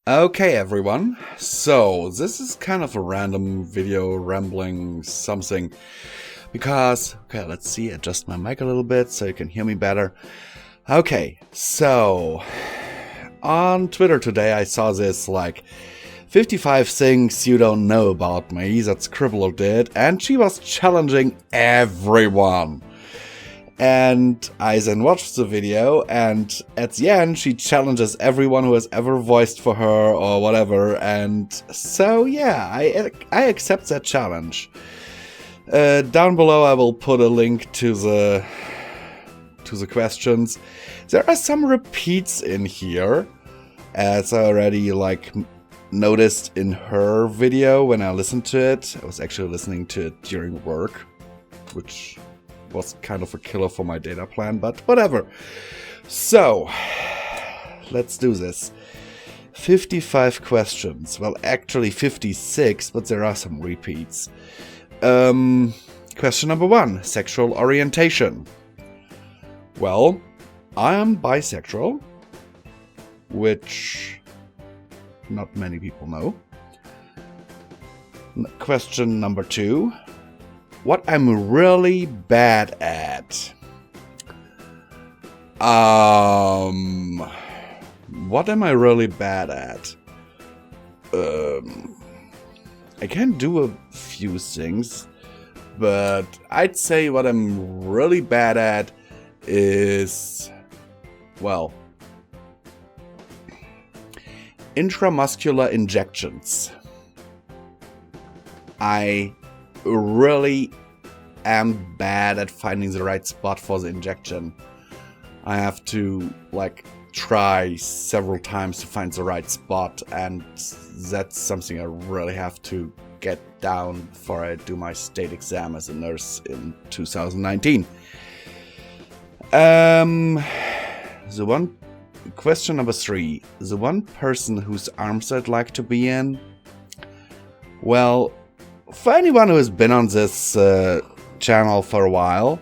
Okay, everyone. So, this is kind of a random video rambling something because, okay, let's see, adjust my mic a little bit so you can hear me better. Okay, so on Twitter today I saw this 55 things you don't know about me that Scribbler did, and she was challenging everyone. And I then watched the video, and at the end she challenges everyone who has ever voiced for her or whatever, and so yeah, I accept that challenge. Down below I will put a link to the questions. There are some repeats in here, as I already noticed in her video when I listened to it. I was actually listening to it during work, which was kind of a killer for my data plan, but whatever. So, let's do this. 55 questions. Well, actually 56, but there are some repeats. Question number 1, sexual orientation. Well, I am bisexual, which not many people know. Question number 2. What I'm really bad at. What am I really bad at? I can do a few things, but I'd say what I'm really bad at is, well, intramuscular injections. I really am bad at finding the right spot for the injection. I have to try several times to find the right spot, and that's something I really have to get down before I do my state exam as a nurse in 2019. Question number 3. The one person whose arms I'd like to be in. Well, for anyone who has been on this channel for a while,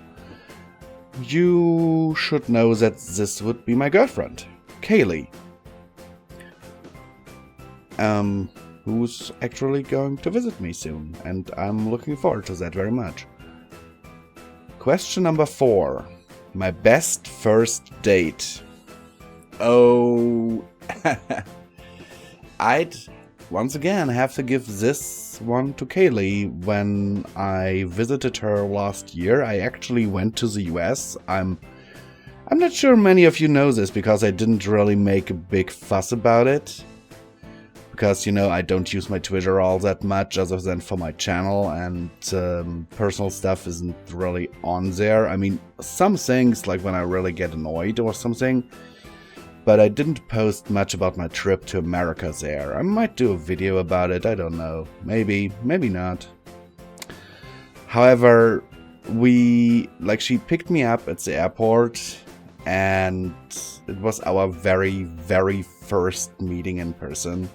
you should know that this would be my girlfriend, Kaylee, who's actually going to visit me soon, and I'm looking forward to that very much. Question number 4, my best first date. Oh, I'd once again have to give this one to Kaylee. When I visited her last year, I actually went to the US. I'm not sure many of you know this because I didn't really make a big fuss about it. Because, I don't use my Twitter all that much other than for my channel, and personal stuff isn't really on there. I mean, some things, like when I really get annoyed or something, but I didn't post much about my trip to America there. I might do a video about it, I don't know. Maybe, maybe not. However, she picked me up at the airport, and it was our very, very first meeting in person.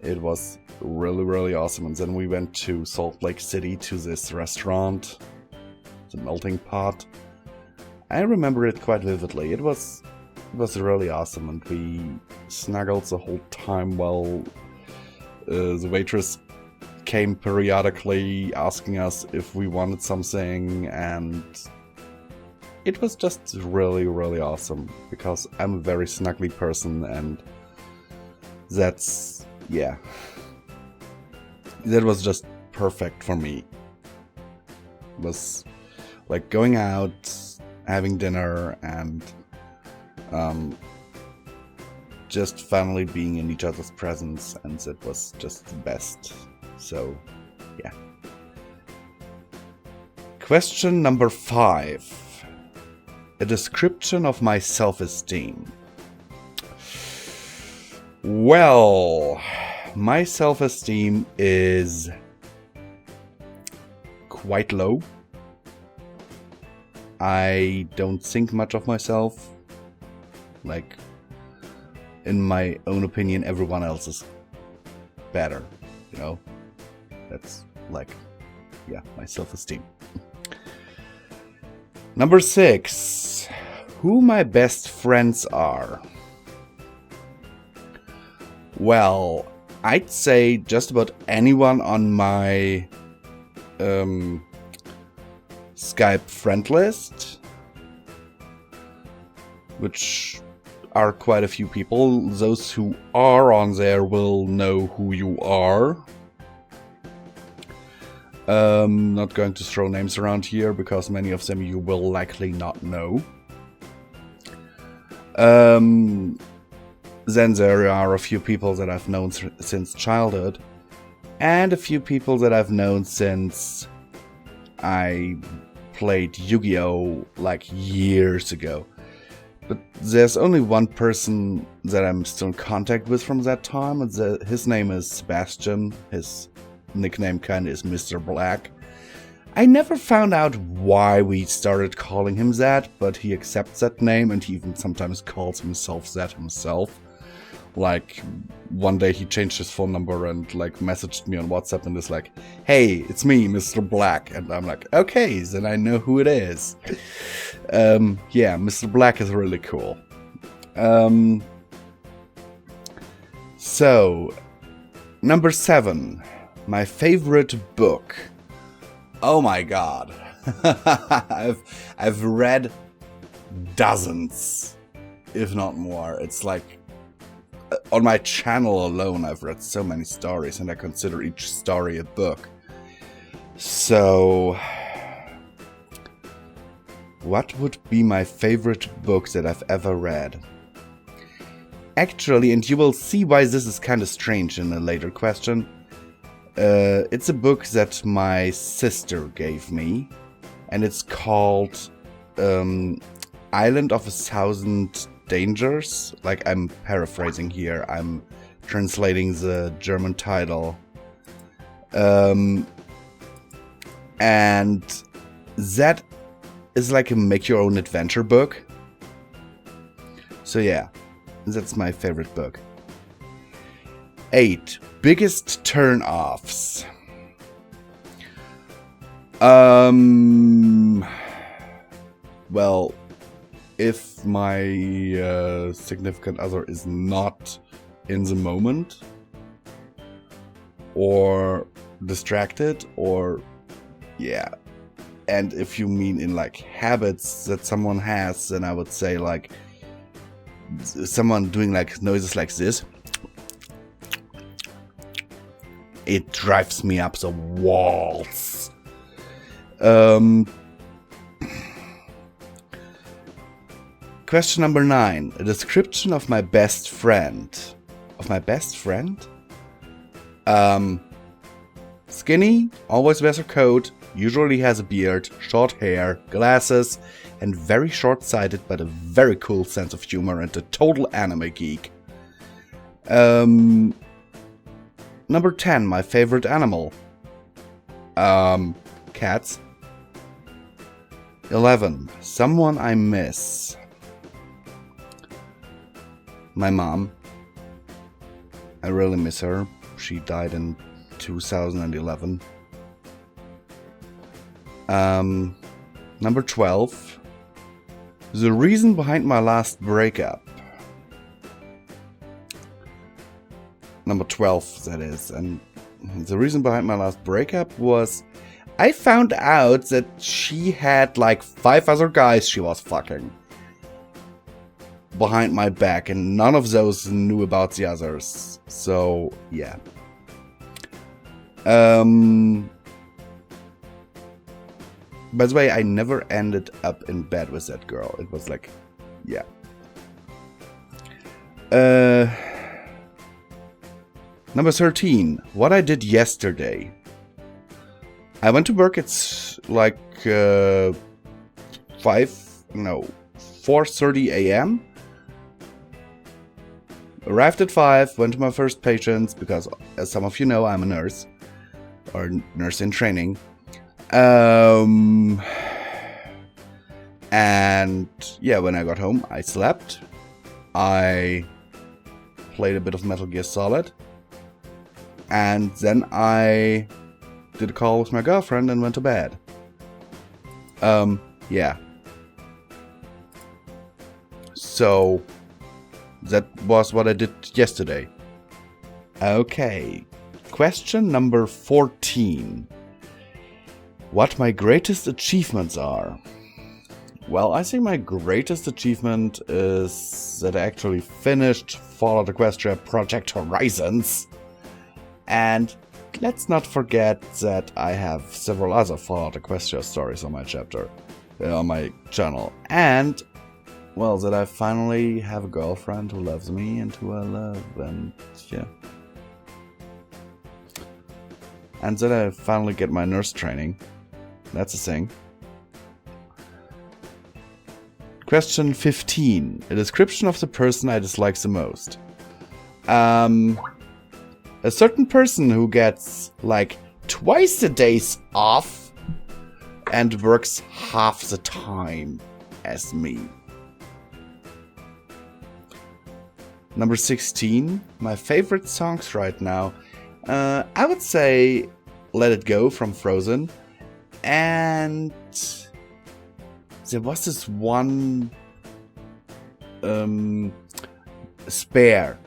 It was really, really awesome. And then we went to Salt Lake City to this restaurant, the Melting Pot. I remember it quite vividly. It was really awesome, and we snuggled the whole time while the waitress came periodically asking us if we wanted something, and it was just really, really awesome because I'm a very snuggly person, and that was just perfect for me. It was like going out, having dinner, and just finally being in each other's presence, and it was just the best. So, yeah. Question number 5. A description of my self-esteem. Well, my self-esteem is quite low. I don't think much of myself. In my own opinion, everyone else is better, That's my self-esteem. Number 6. Who my best friends are. Well, I'd say just about anyone on my Skype friend list, which are quite a few people. Those who are on there will know who you are. Not going to throw names around here because many of them you will likely not know. Then there are a few people that I've known since childhood, and a few people that I've known since I played Yu-Gi-Oh! Like years ago. But there's only one person that I'm still in contact with from that time, and his name is Sebastian. His nickname kinda is Mr. Black. I never found out why we started calling him that, but he accepts that name, and he even sometimes calls himself that himself. Like, one day he changed his phone number and, like, messaged me on WhatsApp and is like, "Hey, it's me, Mr. Black." And I'm like, okay, then I know who it is. Yeah, Mr. Black is really cool. So, number 7. My favorite book. Oh my god. I've read dozens, if not more. It's like, on my channel alone, I've read so many stories, and I consider each story a book. So, what would be my favorite book that I've ever read? Actually, and you will see why this is kind of strange in a later question, it's a book that my sister gave me, and it's called Island of a Thousand Dangers. Like, I'm paraphrasing here, I'm translating the German title. And that is like a make-your-own-adventure book. So yeah, that's my favorite book. 8. Biggest turn-offs. Well, if my significant other is not in the moment, or distracted, or yeah. And if you mean in like habits that someone has, then I would say like someone doing like noises like this. It drives me up the walls. Question number 9. A description of my best friend. Of my best friend? Skinny, always wears a coat, usually has a beard, short hair, glasses, and very short-sighted but a very cool sense of humor and a total anime geek. Number 10, my favorite animal. Cats. 11, someone I miss. My mom. I really miss her. She died in 2011. Number 12, the reason behind my last breakup. Number 12, that is. And the reason behind my last breakup was I found out that she had like 5 other guys she was fucking behind my back, and none of those knew about the others. So, yeah. By the way, I never ended up in bed with that girl. It was like, yeah. Number 13. What I did yesterday. I went to work at like 4:30 a.m. Arrived at 5, went to my first patients, because as some of you know, I'm a nurse. Or nurse in training. And yeah, when I got home, I slept. I played a bit of Metal Gear Solid. And then I did a call with my girlfriend and went to bed. Yeah. So, that was what I did yesterday. Okay. Question number 14. What my greatest achievements are? Well, I think my greatest achievement is that I actually finished Fallout Equestria Project Horizons. And let's not forget that I have several other Fallout Equestria stories on my channel. And, well, that I finally have a girlfriend who loves me and who I love, and yeah. And that I finally get my nurse training. That's a thing. Question 15. A description of the person I dislike the most. A certain person who gets like twice the days off and works half the time as me. Number 16. My favorite songs right now. I would say Let It Go from Frozen. And there was this one Spare.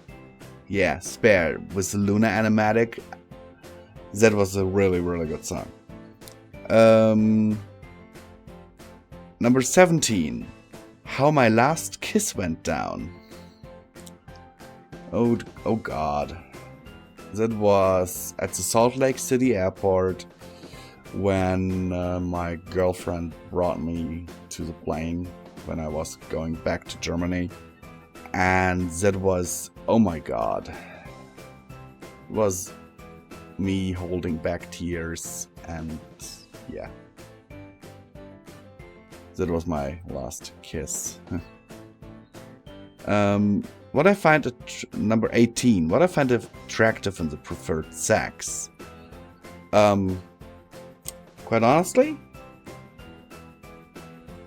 Yeah, Spare with the Luna animatic. That was a really, really good song. Number 17. How My Last Kiss Went Down. Oh god. That was at the Salt Lake City airport when my girlfriend brought me to the plane when I was going back to Germany. And that was, oh my god. It was me holding back tears, and yeah. That was my last kiss. What I find number 18. What I find attractive in the preferred sex. Quite honestly,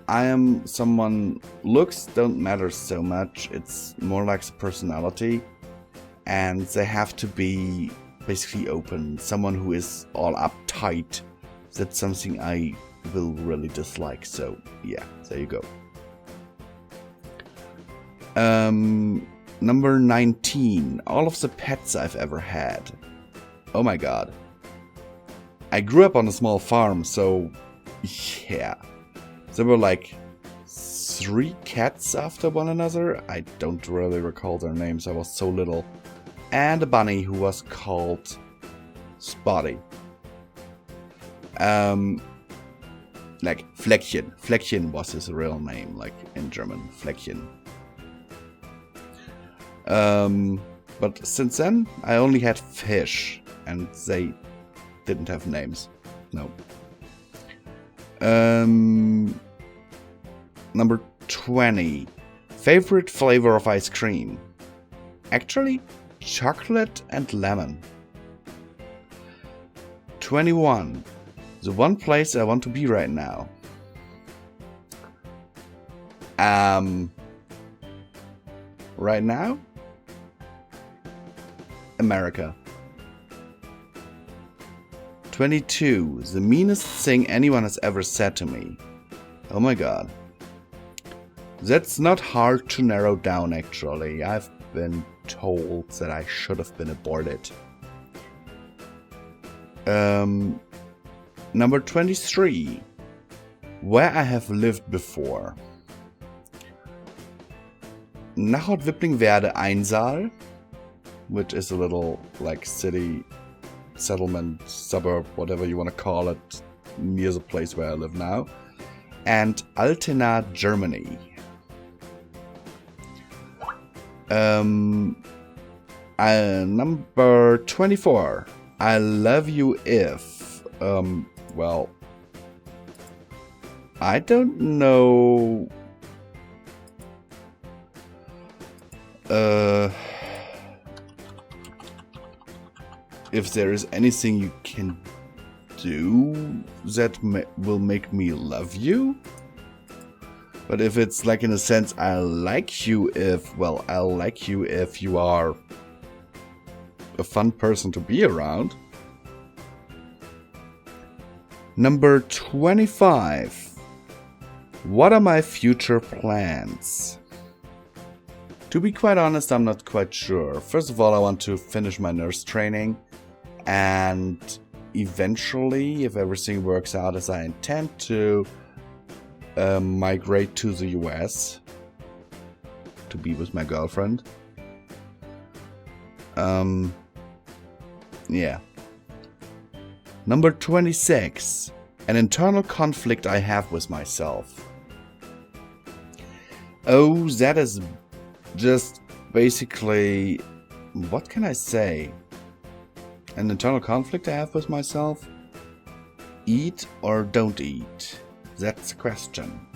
I am someone. Looks don't matter so much. It's more like the personality, and they have to be basically open. Someone who is all uptight. That's something I will really dislike. So yeah, there you go. Number 19. All of the pets I've ever had. Oh my god. I grew up on a small farm, so yeah. There were like 3 cats after one another. I don't really recall their names, I was so little. And a bunny who was called Spotty. Like Fleckchen. Fleckchen was his real name, like in German. Fleckchen. But since then, I only had fish, and they didn't have names. No. Number 20. Favorite flavor of ice cream? Actually, chocolate and lemon. 21. The one place I want to be right now. Right now? America. 22. The meanest thing anyone has ever said to me. Oh my god. That's not hard to narrow down, actually. I've been told that I should have been aborted. Number 23. Where I have lived before. Nachort-Wippling-Werde Einsaal, which is a little like city, settlement, suburb, whatever you want to call it, near the place where I live now. And Altena, Germany. Number 24. I love you if. Well, I don't know. If there is anything you can do that will make me love you. But if it's like in a sense, I like you if, well, I'll like you if you are a fun person to be around. Number 25. What are my future plans? To be quite honest, I'm not quite sure. First of all, I want to finish my nurse training, and eventually, if everything works out as I intend to, migrate to the US to be with my girlfriend. Yeah. Number 26. An internal conflict I have with myself. Oh, that is just basically... What can I say? An internal conflict I have with myself? Eat or don't eat? That's the question.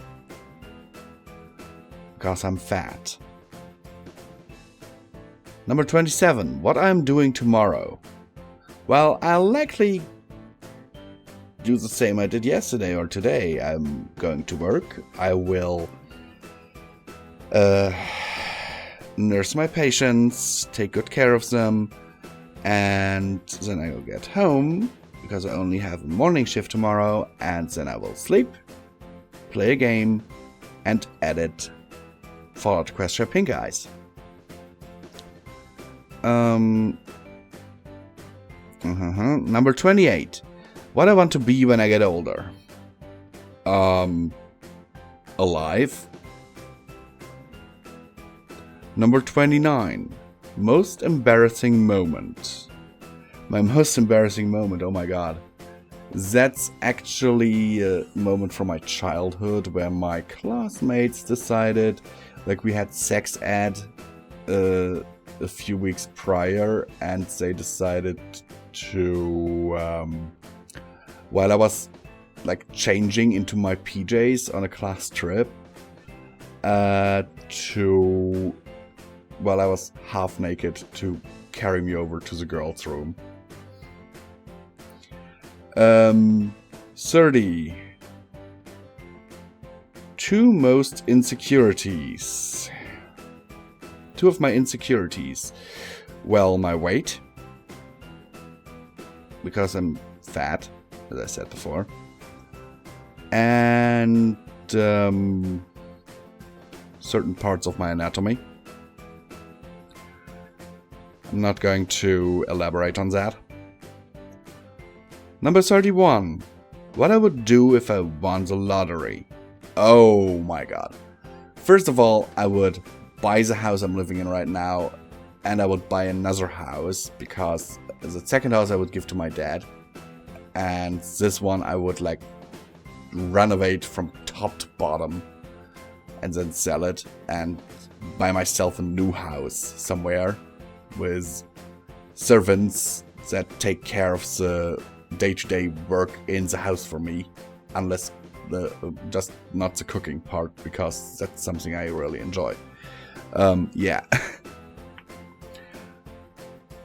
Because I'm fat. Number 27. What I'm doing tomorrow. Well, I'll likely do the same I did yesterday or today. I'm going to work. I will nurse my patients, take good care of them, and then I will get home because I only have a morning shift tomorrow, and then I will sleep, play a game, and edit Fallout Questia Pink Eyes. Number 28. What I want to be when I get older. Alive. Number 29. Most embarrassing moment. My most embarrassing moment, oh my god. That's actually a moment from my childhood where my classmates decided, like, we had sex ed a few weeks prior, and they decided to, while I was like changing into my PJs on a class trip, while I was half naked, to carry me over to the girls' room. 30. Two most insecurities. Two of my insecurities. Well, my weight. Because I'm fat, as I said before. And certain parts of my anatomy. I'm not going to elaborate on that. Number 31. What I would do if I won the lottery. Oh my god. First of all, I would buy the house I'm living in right now, and I would buy another house, because the second house I would give to my dad, and this one I would like renovate from top to bottom and then sell it and buy myself a new house somewhere with servants that take care of the day-to-day work in the house for me, unless just not the cooking part, because that's something I really enjoy. Yeah.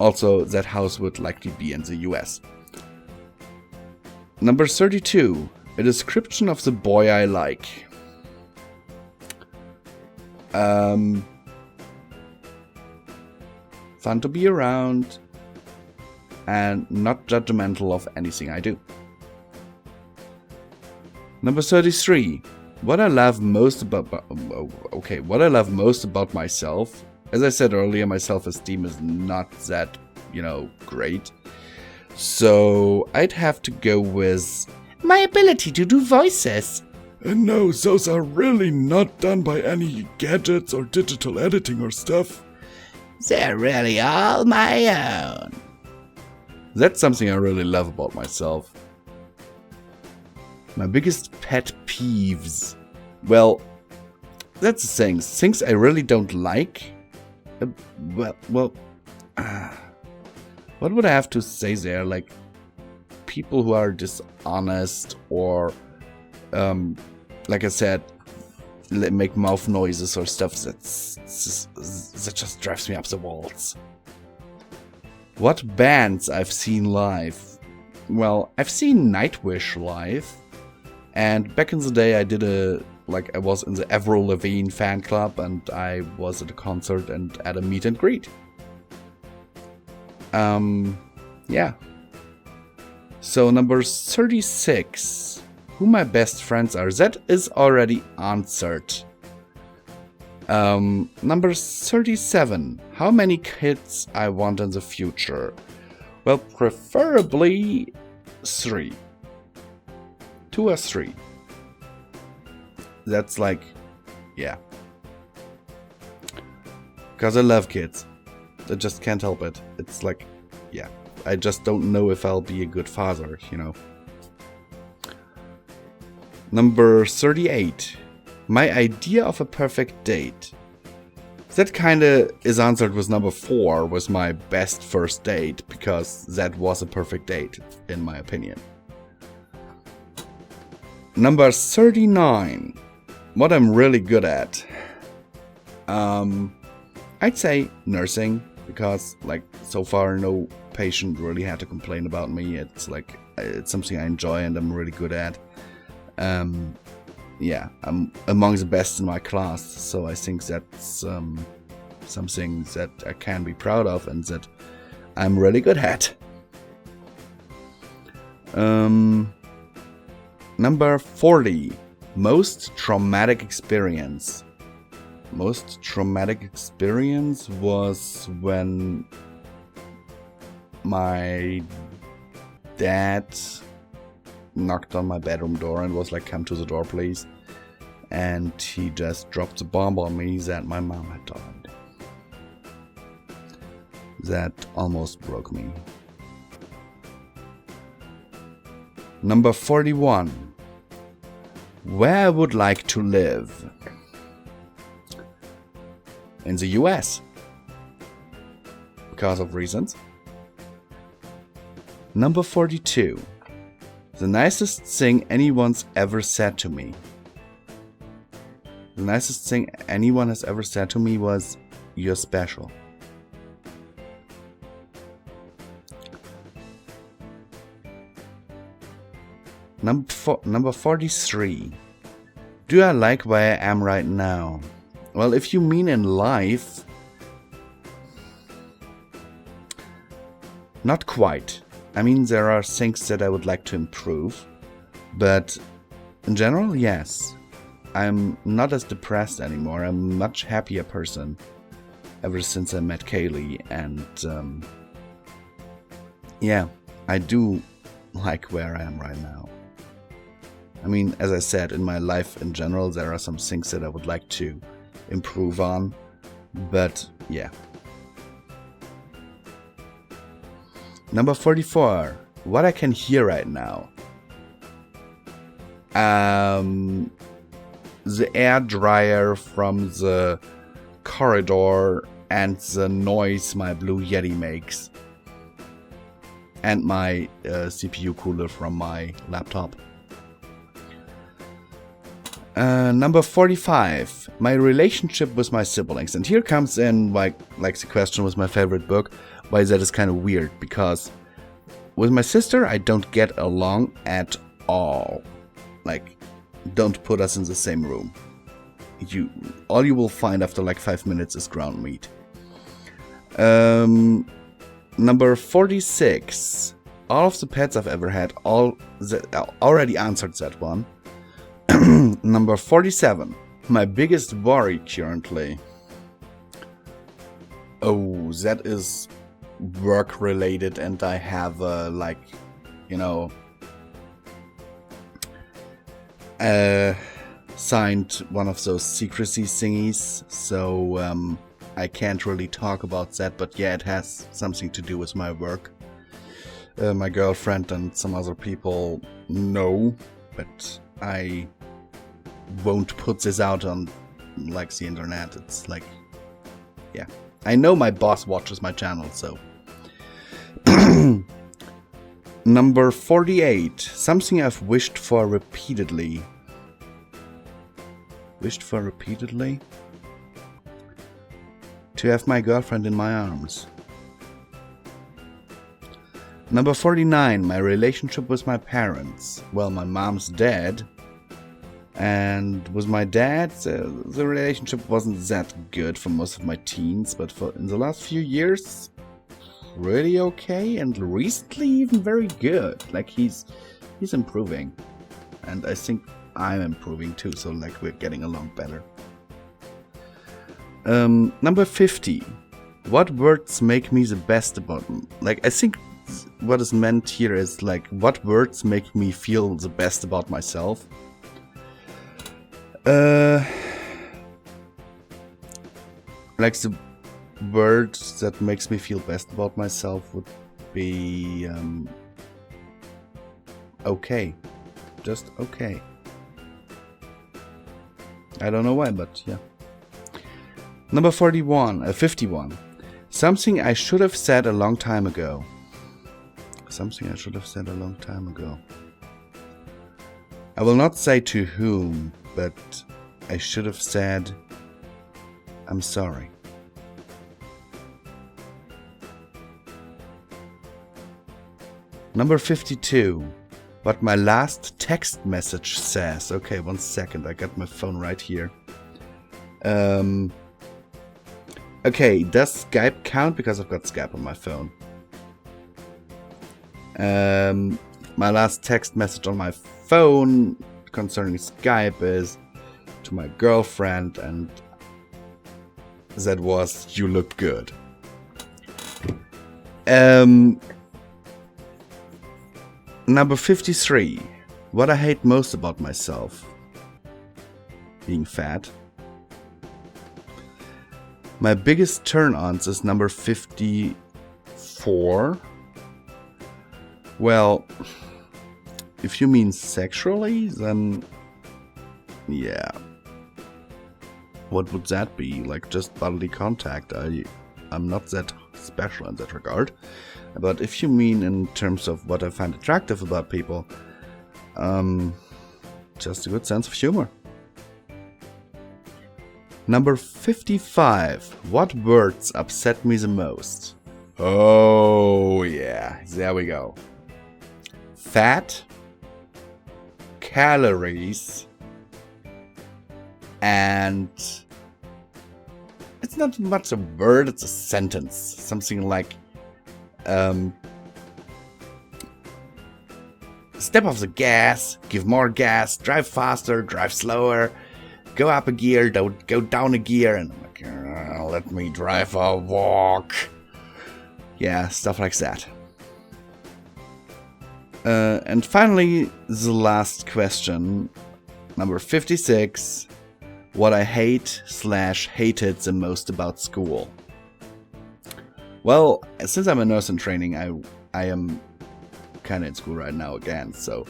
Also, that house would likely be in the US. Number 32. A description of the boy I like. Fun to be around, and not judgmental of anything I do. Number 33. What I love most about myself. As I said earlier, my self-esteem is not that, great. So I'd have to go with my ability to do voices. And no, those are really not done by any gadgets or digital editing or stuff. They're really all my own. That's something I really love about myself. My biggest pet peeves. Well, that's the thing. Things I really don't like. What would I have to say there? Like, people who are dishonest, or, like I said, make mouth noises or stuff that just drives me up the walls. What bands I've seen live? Well, I've seen Nightwish live, and back in the day I was in the Avril Lavigne fan club, and I was at a concert and at a meet and greet. Yeah. So number 36. Who my best friends are. That is already answered. Number 37. How many kids I want in the future? Well, preferably 3. 2 or 3. That's like, yeah. Because I love kids. I just can't help it. It's like, yeah. I just don't know if I'll be a good father, you know. Number 38. My idea of a perfect date. That kinda is answered with number 4, was my best first date, because that was a perfect date, in my opinion. Number 39. What I'm really good at. I'd say nursing, because like so far no patient really had to complain about me. It's like, it's something I enjoy and I'm really good at. Yeah, I'm among the best in my class, so I think that's something that I can be proud of and that I'm really good at. Number 40. Most traumatic experience. Most traumatic experience was when my dad knocked on my bedroom door and was like, come to the door please, and he just dropped a bomb on me that my mom had died. That almost broke me. Number 41. Where I would like to live. In the US. Because of reasons. Number 42. The nicest thing anyone's ever said to me. The nicest thing anyone has ever said to me was, you're special. Number 43. Do I like where I am right now? Well, if you mean in life, not quite. I mean, there are things that I would like to improve, but in general, yes. I'm not as depressed anymore. I'm a much happier person ever since I met Kaylee, and yeah, I do like where I am right now. I mean, as I said, in my life in general, there are some things that I would like to improve on, but yeah. Number 44. What I can hear right now. The air dryer from the corridor and the noise my Blue Yeti makes. And my CPU cooler from my laptop. Number 45. My relationship with my siblings. And here comes in like the question was my favorite book. Why that is kind of weird, because with my sister I don't get along at all. Like, don't put us in the same room. All you will find after like 5 minutes is ground meat. Number 46. All of the pets I've ever had, already answered that one. Number 47. My biggest worry currently. Oh, that is work related, and I have signed one of those secrecy thingies, so I can't really talk about that, but yeah, it has something to do with my work. My girlfriend and some other people know, but I won't put this out on like the internet. It's like, yeah, I know my boss watches my channel, so. Number 48. Something I've wished for repeatedly. Wished for repeatedly? To have my girlfriend in my arms. Number 49. My relationship with my parents. Well, my mom's dead. And with my dad, the relationship wasn't that good for most of my teens, but in the last few years, really okay, and recently even very good. Like, he's improving, and I think I'm improving too, so like we're getting along better. Number 50. What words make me the best about like, I think what is meant here is like, what words make me feel the best about myself? Like the word that makes me feel best about myself would be okay. Just okay. I don't know why, but yeah. Number 51. Something I should have said a long time ago. Something I should have said a long time ago. I will not say to whom, but I should have said, I'm sorry. Number 52. What my last text message says. Okay, 1 second. I got my phone right here. Okay, does Skype count? Because I've got Skype on my phone. My last text message on my phone concerning Skype is to my girlfriend, and that was, you look good. Number 53. What I hate most about myself. Being fat. My biggest turn-ons is number 54. Well, if you mean sexually, then yeah. What would that be? Like just bodily contact. I'm not that special in that regard. But if you mean in terms of what I find attractive about people, just a good sense of humor. Number 55. What words upset me the most? Oh yeah, there we go. Fat, calories, and it's not much a word, it's a sentence. Something like, step off the gas, give more gas, drive faster, drive slower, go up a gear, don't go down a gear, and I'm like, let me drive a walk. Yeah, stuff like that. And finally, the last question, number 56. What I hate/hated the most about school. Well, since I'm a nurse in training, I am kind of in school right now again, so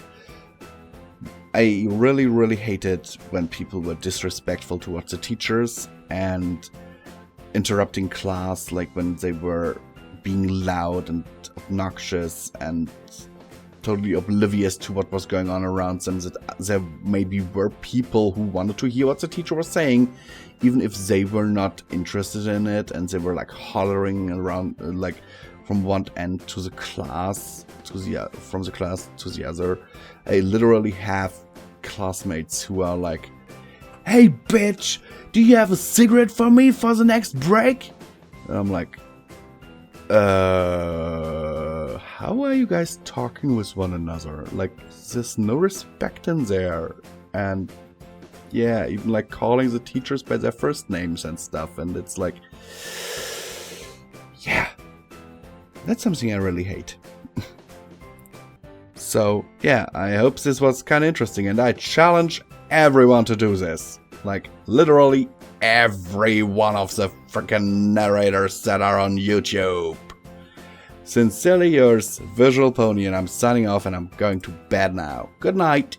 I really hated when people were disrespectful towards the teachers and interrupting class, like when they were being loud and obnoxious and totally oblivious to what was going on around them, that there maybe were people who wanted to hear what the teacher was saying, even if they were not interested in it, and they were like hollering around, like from one end to the class, from the class to the other. I literally have classmates who are like, "Hey bitch, do you have a cigarette for me for the next break?" And I'm like, how are you guys talking with one another? Like, there's no respect in there. And yeah, even like calling the teachers by their first names and stuff. And it's like, yeah, that's something I really hate. So yeah, I hope this was kind of interesting, and I challenge everyone to do this. Like, literally every one of the freaking narrators that are on YouTube. Sincerely yours, Visual Pony, and I'm signing off and I'm going to bed now. Good night.